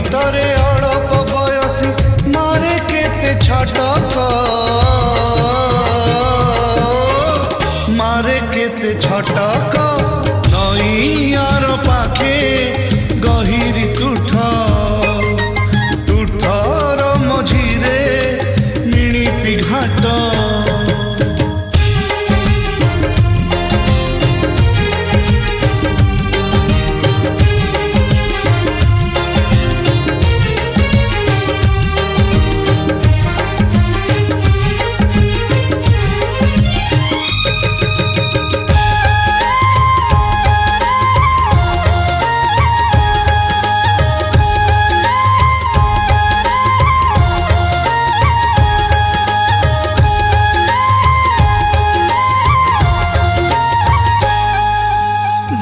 ଭିତରେ ଅଳପ ବୟସୀ ମାରେ କେତେ ଛଟକ ମାରେ କେତେ ଛଟକ ନଈଆର ପାଖେ ଗହିରି ତୁଠ ତୁଠର ମଝିରେ ମିଣିପି ଘାଟ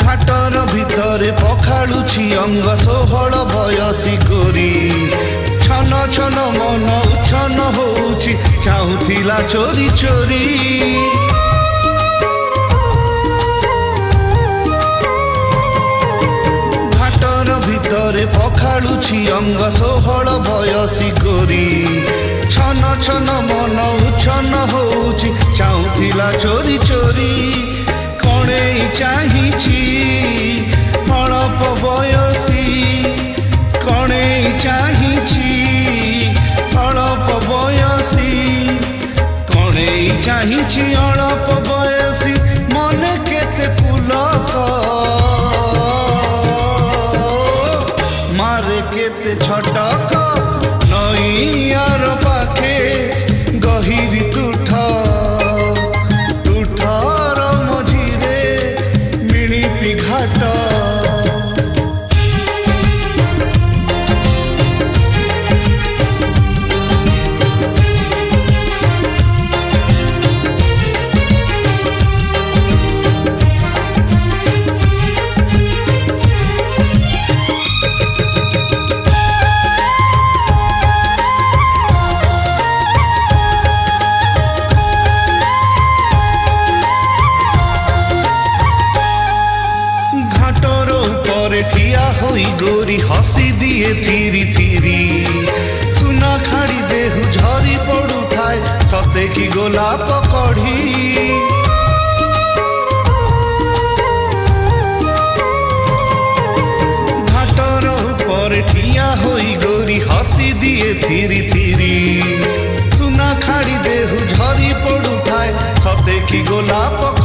घाटर भितरे पखाड़ुछि अंग सोहल बयसी गोरी छन छन मन उछन होउछि चाहुथिला चोरी चोरी घाटर भितरे पखाड़ुछि अंग सोहल बयसी गोरी छन छन मन उछन होउछि चाहुथिला चोरी चोरी कणे चाहिछि अल्प बयसी कणे चाहिछि अल्प बयसी कणे चाहिछि अल्प बयसी मन केते पुलक मारे केते छटक नईयार पाखे गहिरी तुठ तुठर मझिरे मिणिपि घाट ठिया होई गोरी हसी दिए थिरी थिरी सुना खाड़ी देहु झरी पड़ू थाए सते की गोलाप कढ़ी घाटर ऊपर ठिया होई गोरी हसी दिए थिरी थिरी सुना खाड़ी देहु झरी पड़ू थाए सते की गोलाप